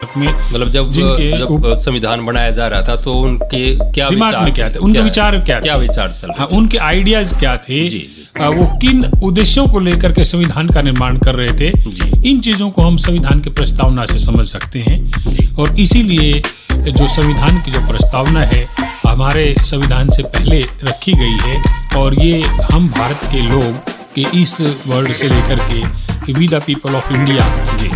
में मतलब जब संविधान बनाया जा रहा था तो उनके क्या दिमाग में क्या थे, उनके विचार क्या विचार चल रहे थे? उनके आइडियाज क्या थे? जी। वो किन उद्देश्यों को लेकर के संविधान का निर्माण कर रहे थे? जी। इन चीजों को हम संविधान की प्रस्तावना से समझ सकते हैं। जी। और इसीलिए जो संविधान की जो प्रस्तावना है हमारे संविधान से पहले रखी गई है और ये हम भारत के लोग के इस वर्ड से लेकर के we the people of India जी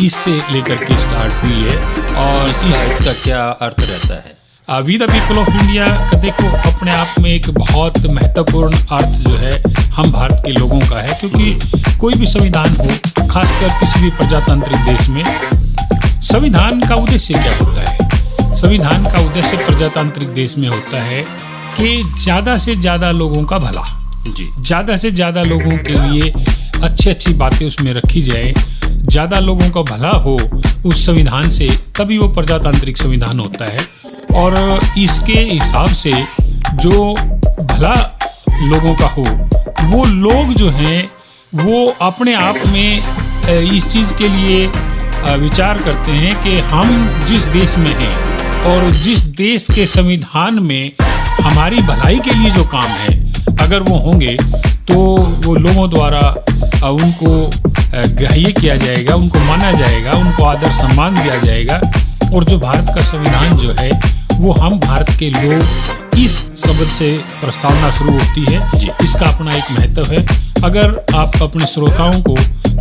इससे लेकर के स्टार्ट हुई है। और इसका क्या अर्थ रहता है? We the people of India का देखो अपने आप में एक बहुत महत्वपूर्ण अर्थ जो है हम भारत के लोगों का है, क्योंकि कोई भी संविधान हो, खासकर किसी भी प्रजातांत्रिक देश में, संविधान का उद्देश्य क्या होता है? संविधान का उद्देश्य प्रजातांत्रिक देश में होता है कि ज़्यादा से ज़्यादा लोगों का भला, जी, ज़्यादा से ज़्यादा लोगों के लिए अच्छी अच्छी बातें उसमें रखी जाए, ज़्यादा लोगों का भला हो उस संविधान से, तभी वो प्रजातांत्रिक संविधान होता है। और इसके हिसाब से जो भला लोगों का हो, वो लोग जो हैं वो अपने आप में इस चीज़ के लिए विचार करते हैं कि हम जिस देश में हैं और जिस देश के संविधान में हमारी भलाई के लिए जो काम है अगर वो होंगे तो वो लोगों द्वारा उनको ग्राह्य किया जाएगा, उनको माना जाएगा, उनको आदर सम्मान दिया जाएगा। और जो भारत का संविधान जो है वो हम भारत के लोग, इस शब्द से प्रस्तावना शुरू होती है जी। इसका अपना एक महत्व है। अगर आप अपने श्रोताओं को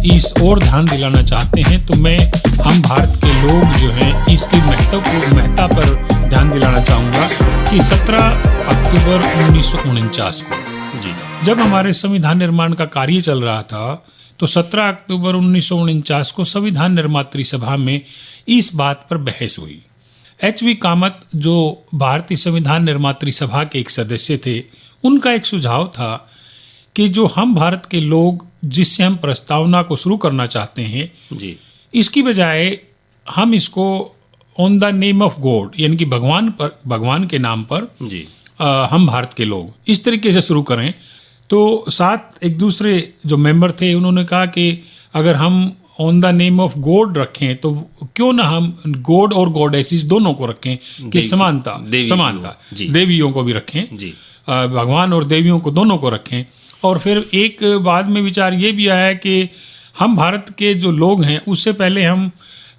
इस ओर ध्यान दिलाना चाहते हैं तो मैं हम भारत के लोग जो हैं इसकी महत्ता पर ध्यान दिलाना चाहूँगा कि 17 अक्टूबर 1949 को जी, जब हमारे संविधान निर्माण का कार्य चल रहा था तो 17 अक्टूबर 1949 को संविधान निर्मात्री सभा में इस बात पर बहस हुई। एच.वी. कामत जो भारतीय संविधान निर्मात्री सभा के एक सदस्य थे, उनका एक सुझाव था कि जो हम भारत के लोग जिससे हम प्रस्तावना को शुरू करना चाहते हैं जी, इसकी बजाय हम इसको on the name of God, यानी कि भगवान के नाम पर जी, हम भारत के लोग इस तरीके से शुरू करें। तो साथ एक दूसरे जो मेंबर थे उन्होंने कहा कि अगर हम on the name of God रखें तो क्यों ना हम गॉड और गॉडेसिस दोनों को रखें कि समानता देवियों को भी रखें जी, भगवान और देवियों को दोनों को रखें। और फिर एक बाद में विचार ये भी आया कि हम भारत के जो लोग हैं उससे पहले हम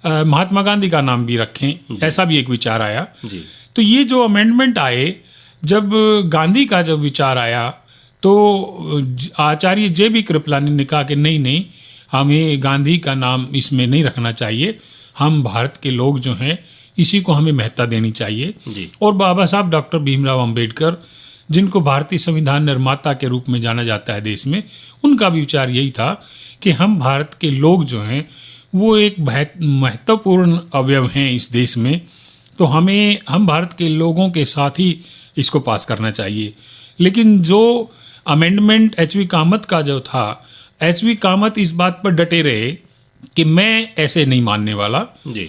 महात्मा गांधी का नाम भी रखें, ऐसा भी एक विचार आया जी। तो ये जो अमेंडमेंट आए, जब गांधी का जब विचार आया तो आचार्य जे.बी. कृपलानी ने कहा कि नहीं, हमें गांधी का नाम इसमें नहीं रखना चाहिए, हम भारत के लोग जो हैं इसी को हमें महत्ता देनी चाहिए जी। और बाबा साहब डॉक्टर भीमराव अंबेडकर, जिनको भारतीय संविधान निर्माता के रूप में जाना जाता है देश में, उनका भी विचार यही था कि हम भारत के लोग जो हैं वो एक महत्वपूर्ण अवयव हैं इस देश में, तो हम भारत के लोगों के साथ ही इसको पास करना चाहिए। लेकिन जो अमेंडमेंट एच.वी. कामत का जो था, एच.वी. कामत इस बात पर डटे रहे कि मैं ऐसे नहीं मानने वाला जी,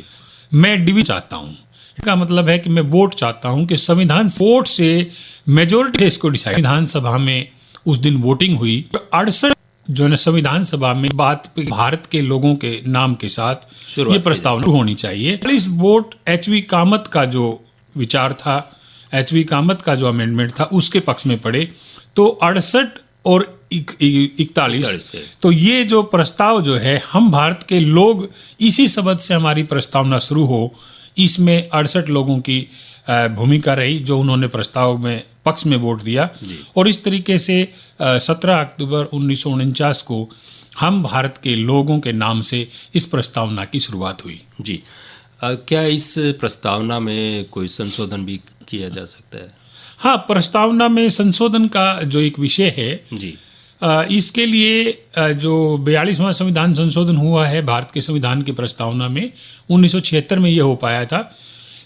मैं डिवीजन चाहता हूँ। इसका मतलब है कि मैं वोट चाहता हूँ कि संविधान वोट से मेजोरिटी इसको डिसाइड। विधान सभा में उस दिन वोटिंग हुई, 68 जो है संविधान सभा में बात भारत के लोगों के नाम के साथ ये प्रस्तावना होनी चाहिए। इस वोट एच.वी. कामत का जो विचार था, एच.वी. कामत का जो अमेंडमेंट था उसके पक्ष में पड़े, तो 68 और 41, तो ये जो प्रस्ताव जो है हम भारत के लोग, इसी शब्द से हमारी प्रस्तावना शुरू हो, इसमें 68 लोगों की भूमिका रही जो उन्होंने प्रस्ताव में पक्ष में वोट दिया। और इस तरीके से 17 अक्टूबर 1949 को हम भारत के लोगों के नाम से इस प्रस्तावना की शुरुआत हुई जी। क्या इस प्रस्तावना में कोई संशोधन भी किया जा सकता है? हाँ, प्रस्तावना में संशोधन का जो एक विषय है जी, इसके लिए जो 42वां संविधान संशोधन हुआ है भारत के संविधान की प्रस्तावना में, 1976 में ये हो पाया था।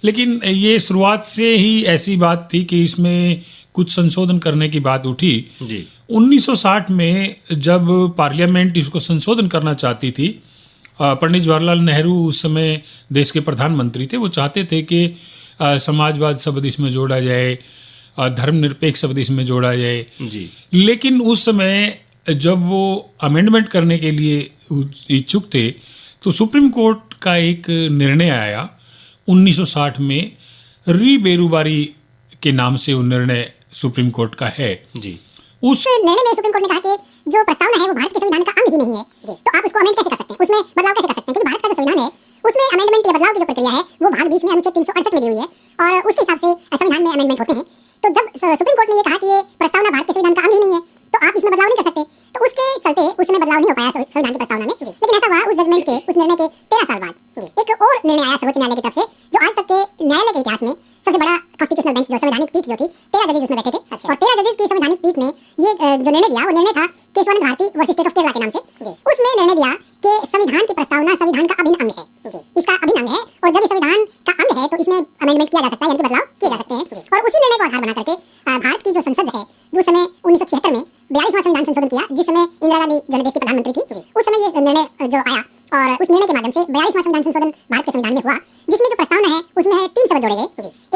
लेकिन ये शुरुआत से ही ऐसी बात थी कि इसमें कुछ संशोधन करने की बात उठी जी। 1960 में जब पार्लियामेंट इसको संशोधन करना चाहती थी, पंडित जवाहरलाल नेहरू उस समय देश के प्रधानमंत्री थे, वो चाहते थे कि समाजवाद शब्द इसमें जोड़ा जाए, धर्मनिरपेक्ष शब्द इसमें जोड़ा जाए जी। लेकिन उस समय जब वो अमेंडमेंट करने के लिए इच्छुक थे तो सुप्रीम कोर्ट का एक निर्णय आया 1960 में, री बेरुबारी के नाम से वो निर्णय सुप्रीम कोर्ट का है जी। उस निर्णय में सुप्रीम कोर्ट ने कहा कि जो प्रस्तावना है वो भारत के संविधान का अंग ही नहीं है, तो आप उसको अमेंड कैसे कर सकते हैं, उसमें बदलाव कैसे कर सकते हैं, क्योंकि भारत का जो संविधान है उसमें अमेंडमेंट या बदलाव की जो प्रक्रिया है वो भाग 20 में अनुच्छेद 368 में दी हुई है और उसके हिसाब से संविधान में अमेंडमेंट होते हैं। तो जब सुप्रीम कोर्ट ने ये कहा कि ये प्रस्तावना भारत के संविधान का अंग ही नहीं है तो आप इसमें बदलाव नहीं कर सकते, तो उसके चलते उसमें बदलाव नहीं हो पाया संविधान की प्रस्तावना में। लेकिन ऐसा हुआ उस जजमेंट के, उस निर्णय के 13 साल बाद एक और निर्णय आया सर्वोच्च न्यायालय की तरफ से, जो आज तक के न्यायालय के इतिहास में सबसे बड़ा कॉन्स्टिट्यूशनल बेंच, जो संवैधानिक पीठ जो थी, 13 जजेस उसमें बैठे थे। और 13 जजेस की संवैधानिक पीठ ने ये जो निर्णय दिया वो निर्णय था Kesavananda Bharati versus state of Kerala के नाम से। उसमें निर्णय दिया कि संविधान की प्रस्तावना संविधान का अभिन्न अंग है, इसका अभिन्न अंग है, और जब ये संविधान का अंग है तो इसमें अमेंडमेंट किया जा सकता है, यानी कि बदलाव किए जा सकते हैं। और उसी निर्णय को आधार बना करके भारत की जो संसद है, जो समय 1976 में 42वां संविधान संशोधन किया, जिस समय इंदिरा गांधी जो देश की प्रधानमंत्री थी, उस समय ये निर्णय जो आया और उस निर्णय के माध्यम से 42वां संविधान संशोधन भारत के संविधान में हुआ, जिसमें जो प्रस्तावना है उसमें 3 शब्द जोड़े गए,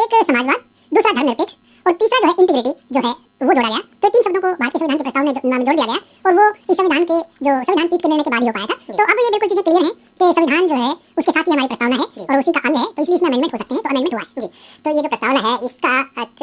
एक समाजवाद, दूसरा धर्मनिरपेक्ष और तीसरा जो है इंटीग्रिटी जो है वो जोड़ा गया। तो 3 शब्दों को भारत के संविधान की प्रस्तावना में जोड़ दिया गया और वो इस संविधान के जो संविधान पीठ के निर्णय के बाद ही हो पाया था। तो अब ये बिल्कुल चीजें क्लियर हैं कि संविधान जो है उसके साथ ही हमारी प्रस्तावना है और उसी का अंग है, तो इसलिए इसमें अमेंडमेंट हो सकते हैं, तो अमेंडमेंट हुआ है। तो ये जो प्रस्तावना है इसका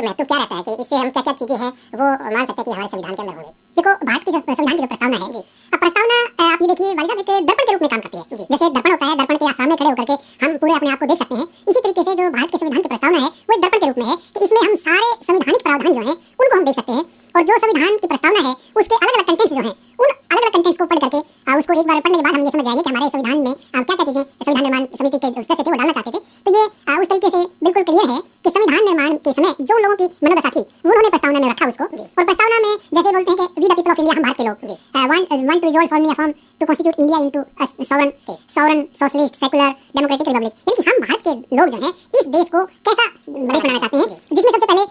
महत्व क्या रहता है कि इससे हम क्या क्या चीजें हैं वो मान सकते हैं कि हमारे संविधान के अंदर होंगी। देखो, भारत के संविधान की जो प्रस्तावना है, अब प्रस्तावना आप ये देखिए भाई साहब एक दर्पण के रूप में काम करती है। जैसे एक दर्पण होता है, दर्पण के सामने खड़े होकर के हम पूरे अपने आप को देख सकते हैं, इसी तरीके से जो भारत के संविधान की प्रस्तावना है वो एक दर्पण के रूप में है कि इसमें हम सारे संवैधानिक प्रावधान जो हैं उनको हम देख सकते हैं, और जो संविधान की प्रस्तावना है उसके अलग अलग कंटेंट्स जो हैं उन अलग अलग कंटेंट्स को पढ़ करके उसको एक बार पढ़ने के बाद हम ये समझ जाएंगे कि हमारे संविधान में क्या क्या चीजें संविधान निर्माण समिति के सदस्य थे वो डालना चाहते थे। तो ये उस तरीके से बिल्कुल क्लियर है कि संविधान निर्माण के समय जो लोगों की मनोदशा थी उन्होंने प्रस्तावना में रखा उसको, और प्रस्तावना में जैसे बोलते हैं कि we the people of India, हम भारत के लोग want to resolve solemnly affirm to constitute India into a sovereign socialist secular democratic republic, यानी कि हम भारत के लोग जो हैं इस देश को कैसा देश बनाना चाहते हैं, जिसमें सबसे पहले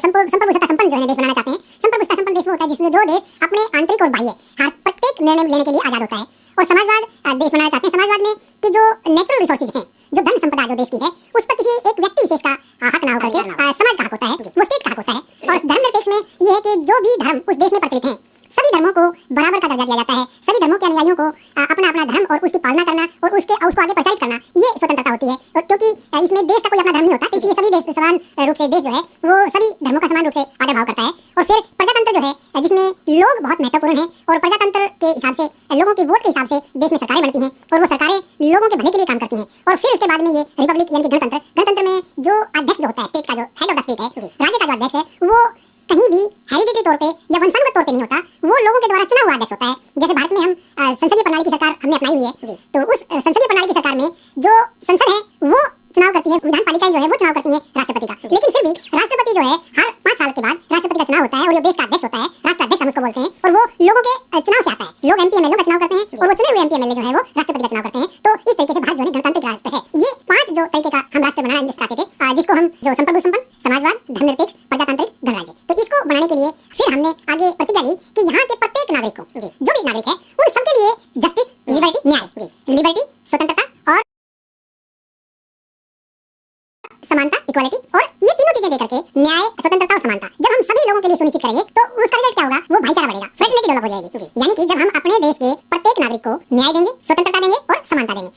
संप्रभुता संपन्न जो है देश बनाना चाहते हैं। संप्रभुता संपन्न देश वो होता है जिसमें जो देश अपने आंतरिक और बाह्य हर प्रत्येक निर्णय लेने के लिए आजाद होता है। और समाजवाद देश बनाना चाहते हैं, समाजवाद में कि जो नेचुरल रिसोर्सेज हैं, जो धन संपदा जो देश की है, उस पर किसी एक व्यक्ति विशेष का हक ना होकर के समाज का हक होता है, वो स्टेट का हक होता है। और धर्मनिरपेक्ष में ये है कि जो भी धर्म उस देश में प्रचलित हैं सभी धर्मों को बराबर का दर्जा दिया जाता है, सभी धर्मों के अनुयायियों को अपना अपना धर्म और उसकी पालना करना और उसको आगे प्रचारित करना, ये स्वतंत्रता होती है। और क्योंकि इसमें देश का कोई अपना धर्म नहीं होता, इसलिए सभी देश समान रूप से देश जो है वो सभी धर्मों का समान रूप से आदर भाव करता है। और फिर प्रजातंत्र जो है जिसमें लोग बहुत महत्वपूर्ण हैं, और प्रजातंत्र के हिसाब से लोगों के वोट के हिसाब से देश में सरकारें बनती हैं और वो सरकारें लोगों के भले के लिए काम करती हैं। और फिर उसके बाद में ये रिपब्लिक यानी कि गणतंत्र में जो अध्यक्ष जो होता है, स्टेट का जो हेड ऑफ द स्टेट है, राज्य का जो अध्यक्ष है, वो कहीं भी हेरिडिटरी तौर पे या वंशानुगत तौर पे नहीं होता, वो लोगों के द्वारा चुना हुआ अध्यक्ष होता है। जैसे भारत में हम संसदीय प्रणाली की सरकार हमने अपनाई हुई है, तो उस संसदीय प्रणाली की सरकार में जो संसद है वो चुनाव करती है, विधान पालिकाएं जो है वो चुनाव करती है राष्ट्रपति का। लेकिन फिर भी राष्ट्रपति जो है हर 5 साल के बाद राष्ट्रपति का चुनाव होता है और जो देश का अध्यक्ष होता है, राष्ट्राध्यक्ष हम उसको बोलते हैं, और वो लोगों के चुनाव से आता है। लोग एमपी एमएलए का चुनाव करते हैं और वो चुने हुए एमपी एमएलए जो है वो राष्ट्रपति का चुनाव करते हैं। तो इस तरीके से भारत जो है गणतांत्रिक राष्ट्र है। ये 5 जो तरीके का हम राष्ट्र बनाना चाहते थे, जिसको हम जो संप्रभु संपन्न, समाजवाद, धर्मनिरपेक्ष, प्रजातांत्रिक, गणराज्य, तो इसको बनाने के लिए फिर हमने आगे प्रतिज्ञा ली कि यहाँ के प्रत्येक नागरिक को, जो भी नागरिक है, उन सबके लिए जस्टिस, लिबर्टी, न्याय, लिबर्टी स्वतंत्रता और समानता, इक्वालिटी, और ये तीनों चीजें देकर के न्याय, स्वतंत्रता और समानता जब हम सभी लोगों के लिए सुनिश्चित करेंगे तो उसका रिजल्ट क्या होगा, वो भाईचारा बढ़ेगा, फ्रेटर्निटी डेवलप हो जाएगी। यानी कि जब हम अपने देश के प्रत्येक नागरिक को न्याय देंगे, स्वतंत्रता देंगे और समानता देंगे,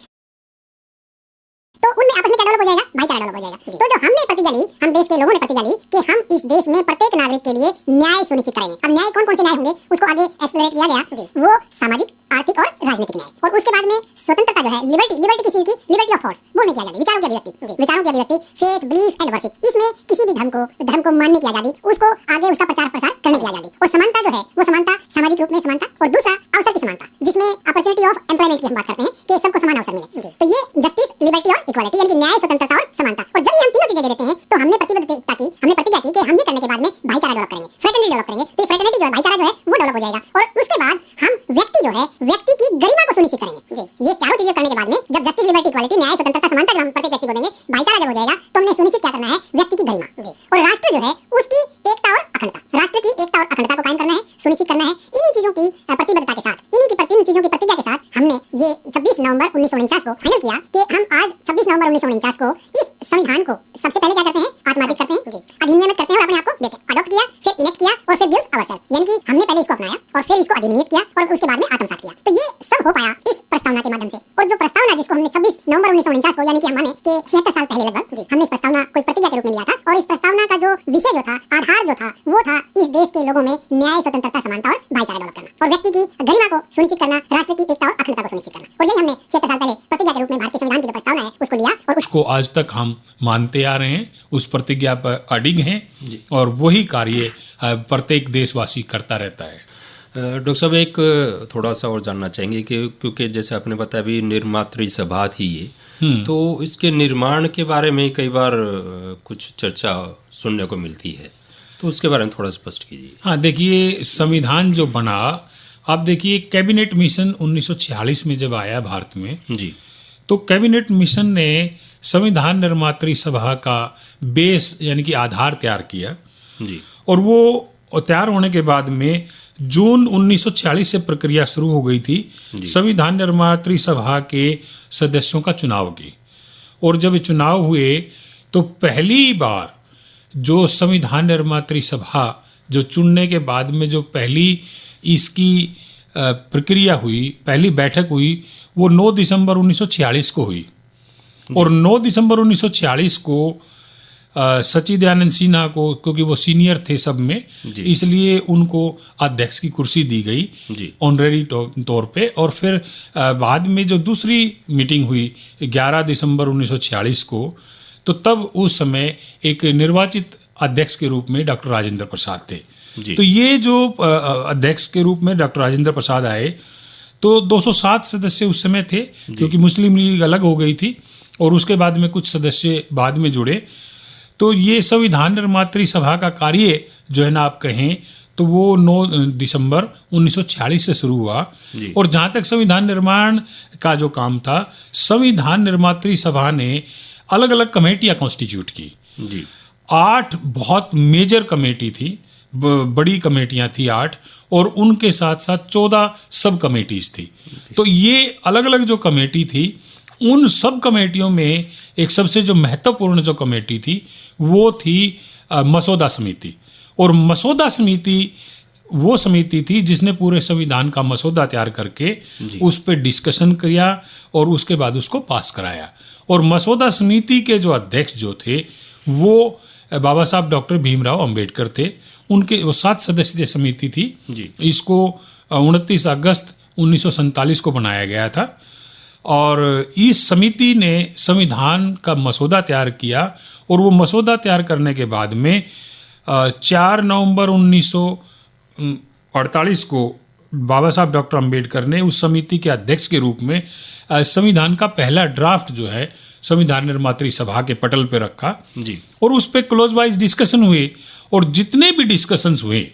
तो उनमें आपस में क्या डेवलप हो जाएगा, भाईचारा डेवलप हो जाएगा। तो जो हमने प्रतिज्ञा ली, हम देश के लोगों ने प्रतिज्ञा ली कि हम इस देश में प्रत्येक नागरिक के लिए न्याय सुनिश्चित करेंगे। अब न्याय कौन कौन से न्याय होंगे उसको आगे एक्सप्लोरेट किया गया, वो सामाजिक, आर्थिक और राजनीतिक न्याय। और उसके बाद में स्वतंत्रता जो है, लिबर्टी किसी की, लिबर्टी ऑफ थॉट्स, बोलने की आजादी, विचारों की अभिव्यक्ति, फेथ, बिलीफ एंड वर्शिप, इसमें किसी भी धर्म को मानने की आजादी, उसको आगे उसका प्रचार प्रसार करने की आजादी। और समानता जो है वो समानता सामाजिक रूप में समानता, और दूसरा अवसर की समानता, जिसमें अपॉर्चुनिटी ऑफ एम्प्लॉयमेंट की हम बात करते हैं कि सबको समान अवसर मिले। तो ये जस्टिस, लिबर्टी और इक्वालिटी, यानी कि न्याय, स्वतंत्रता और समानता। और जब ये हम तीनों चीजें दे देते हैं तो हमने प्रतिज्ञा की कि हम ये करने के बाद में भाईचारा डेवलप करेंगे, फ्रेटर्निटी डेवलप करेंगे। तो फ्रेटर्निटी जो है, भाईचारा जो है वो डेवलप हो जाएगा। और उसके बाद हम व्यक्ति जो है, व्यक्ति की गरिमा को सुनिश्चित करेंगे। ये चारों चीजें करने के बाद में जब जस्टिस, लिबर्टी, इक्वालिटी, न्याय, स्वतंत्रता, समानता जब हम प्रत्येक व्यक्ति को देंगे, भाईचारा जब हो जाएगा, तो हमने सुनिश्चित क्या करना है, व्यक्ति की गरिमा। और राष्ट्र जो है उसकी एकता और अखंडता, राष्ट्र की एकता और अखंडता को कायम करना है, सुनिश्चित करना है। इन्हीं चीजों की प्रतिबद्धता के साथ, इन्हीं की चीजों की प्रतिज्ञा के साथ हमने ये 26 नवंबर 1949 को फाइनल किया कि हम आज 26 नवंबर 1949 को इस संविधान को सबसे पहले क्या करते हैं, आत्मार्पित करते हैं, अधिनियमित करते हैं और अपने आप को देते हैं, अडॉप्ट किया, फिर इनेक्ट किया और फिर गिव्स अवरसेल्फ, यानी कि हमने पहले इसको अपनाया और फिर इसको अधिनियमित किया और उसके बाद में आत्मसात किया। तो ये सब हो पाया इस प्रस्तावना के माध्यम से। और जो प्रस्तावना जिसको हमने 26 नवंबर 76 साल पहले लगभग हमने इस प्रस्तावना को एक प्रतिज्ञा के रूप में लिया था और इस प्रस्तावना का जो विषय जो था, आधार जो था, वो था इस देश के लोगों में न्याय, स्वतंत्रता, समानता और भाईचारा डेवलप करना और व्यक्ति की गरिमा को सुनिश्चित करना, राष्ट्र की एकता और अखंडता को सुनिश्चित करना। और यही हमने 76 साल पहले प्रतिज्ञा के रूप में भारतीय संविधान की जो प्रस्तावना है उसको लिया और उसको आज तक हम मानते आ रहे हैं, उस प्रतिज्ञा पर अडिग हैं और वही कार्य प्रत्येक देशवासी करता रहता है। डॉक्टर साहब, एक थोड़ा सा और जानना चाहेंगे कि क्योंकि जैसे आपने बताया अभी निर्मात्री सभा थी ये, तो इसके निर्माण के बारे में कई बार कुछ चर्चा सुनने को मिलती है, तो उसके बारे में थोड़ा स्पष्ट कीजिए। हाँ, देखिए, संविधान जो बना, आप देखिए कैबिनेट मिशन 1946 में जब आया भारत में जी, तो कैबिनेट मिशन ने संविधान निर्मात्री सभा का बेस यानी कि आधार तैयार किया जी, और वो तैयार होने के बाद में जून 1946 से प्रक्रिया शुरू हो गई थी संविधान निर्मात्री सभा के सदस्यों का चुनाव की। और जब चुनाव हुए तो पहली बार जो संविधान निर्मात्री सभा जो चुनने के बाद में जो पहली इसकी प्रक्रिया हुई, पहली बैठक हुई, वो 9 दिसंबर 1946 को हुई। और 9 दिसंबर 1946 को सच्चिदानंद सिन्हा को, क्योंकि वो सीनियर थे सब में, इसलिए उनको अध्यक्ष की कुर्सी दी गई ऑनरेरी तौर पे। और फिर बाद में जो दूसरी मीटिंग हुई 11 दिसंबर 1946 को, तो तब उस समय एक निर्वाचित अध्यक्ष के रूप में डॉक्टर राजेंद्र प्रसाद थे। तो ये जो अध्यक्ष के रूप में डॉक्टर राजेंद्र प्रसाद आए, तो 207 सदस्य उस समय थे, क्योंकि मुस्लिम लीग अलग हो गई थी और उसके बाद में कुछ सदस्य बाद में जुड़े। तो ये संविधान निर्मात्री सभा का कार्य जो है ना, आप कहें तो वो 9 दिसंबर 1946 से शुरू हुआ। और जहां तक संविधान निर्माण का जो काम था, संविधान निर्मात्री सभा ने अलग अलग कमेटियां कॉन्स्टिट्यूट की। 8 बहुत मेजर कमेटी थी, बड़ी कमेटियां थी 8, और उनके साथ साथ 14 सब कमेटीज थी। तो ये अलग अलग जो कमेटी थी, उन सब कमेटियों में एक सबसे जो महत्वपूर्ण जो कमेटी थी वो थी मसौदा समिति। और मसौदा समिति वो समिति थी जिसने पूरे संविधान का मसौदा तैयार करके उस पर डिस्कशन किया और उसके बाद उसको पास कराया। और मसौदा समिति के जो अध्यक्ष जो थे वो बाबा साहब डॉक्टर भीमराव अंबेडकर थे। उनके वो 7 सदस्यीय समिति थी। इसको 29 अगस्त 1947 को बनाया गया था और इस समिति ने संविधान का मसौदा तैयार किया। और वो मसौदा तैयार करने के बाद में 4 नवंबर 1948 को बाबा साहब डॉक्टर अंबेडकर ने उस समिति के अध्यक्ष के रूप में संविधान का पहला ड्राफ्ट जो है संविधान निर्मात्री सभा के पटल पे रखा और उस पर क्लोज वाइज डिस्कशन हुए। और जितने भी डिस्कशंस हुए,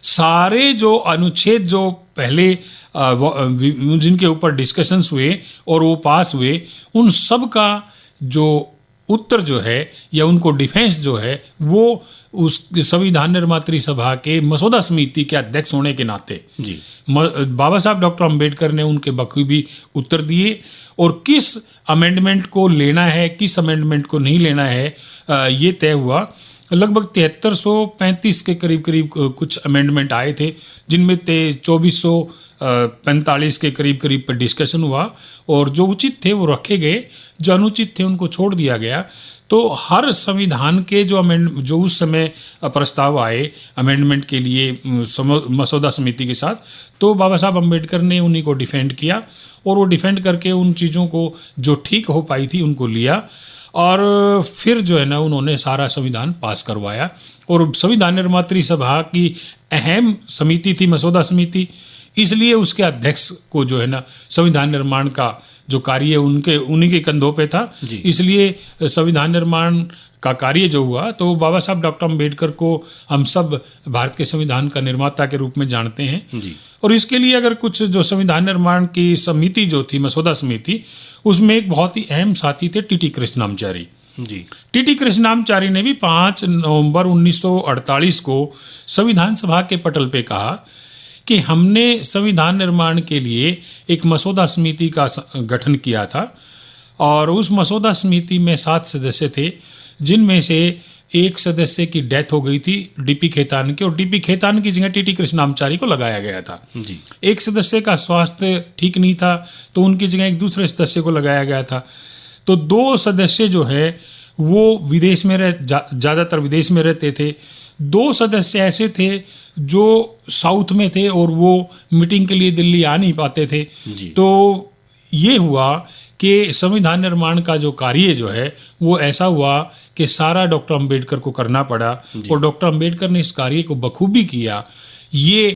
सारे जो अनुच्छेद जो पहले जिनके ऊपर डिस्कशंस हुए और वो पास हुए, उन सब का जो उत्तर जो है या उनको डिफेंस जो है वो उस संविधान निर्मात्री सभा के मसौदा समिति के अध्यक्ष होने के नाते बाबा साहब डॉक्टर अंबेडकर ने उनके बखूबी उत्तर दिए। और किस अमेंडमेंट को लेना है, किस अमेंडमेंट को नहीं लेना है, ये तय हुआ। लगभग 7335 के करीब करीब कुछ अमेंडमेंट आए थे, जिनमें 2445 के करीब करीब पर डिस्कशन हुआ और जो उचित थे वो रखे गए, जो अनुचित थे उनको छोड़ दिया गया। तो हर संविधान के जो उस समय प्रस्ताव आए अमेंडमेंट के लिए मसौदा समिति के साथ, तो बाबा साहब अम्बेडकर ने उन्हीं को डिफेंड किया और वो डिफेंड करके उन चीज़ों को जो ठीक हो पाई थी उनको लिया और फिर जो है ना उन्होंने सारा संविधान पास करवाया। और संविधान निर्मात्री सभा की अहम समिति थी मसौदा समिति, इसलिए उसके अध्यक्ष को जो है ना संविधान निर्माण का जो कार्य उन्हीं के कंधों पे था। इसलिए संविधान निर्माण का कार्य जो हुआ तो बाबा साहब डॉक्टर अंबेडकर को हम सब भारत के संविधान का निर्माता के रूप में जानते हैं। और इसके लिए अगर कुछ जो संविधान निर्माण की समिति जो थी मसौदा समिति, उसमें एक बहुत ही अहम साथी थे टीटी कृष्णाचारी। टीटी कृष्णाचारी ने भी 5 नवंबर 1948 को संविधान सभा के पटल पे कहा कि हमने संविधान निर्माण के लिए एक मसौदा समिति का गठन किया था और उस मसौदा समिति में 7 सदस्य थे, जिनमें से एक सदस्य की डेथ हो गई थी डीपी खेतान की, और डीपी खेतान की जगह टीटी कृष्णाचारी को लगाया गया था। एक सदस्य का स्वास्थ्य ठीक नहीं था तो उनकी जगह एक दूसरे सदस्य को लगाया गया था। तो तो 2 सदस्य जो है वो विदेश में ज़्यादातर विदेश में रहते थे। 2 सदस्य ऐसे थे जो साउथ में थे और वो मीटिंग के लिए दिल्ली आ नहीं पाते थे। तो ये हुआ कि संविधान निर्माण का जो कार्य जो है वो ऐसा हुआ कि सारा डॉक्टर अंबेडकर को करना पड़ा और डॉक्टर अंबेडकर ने इस कार्य को बखूबी किया। ये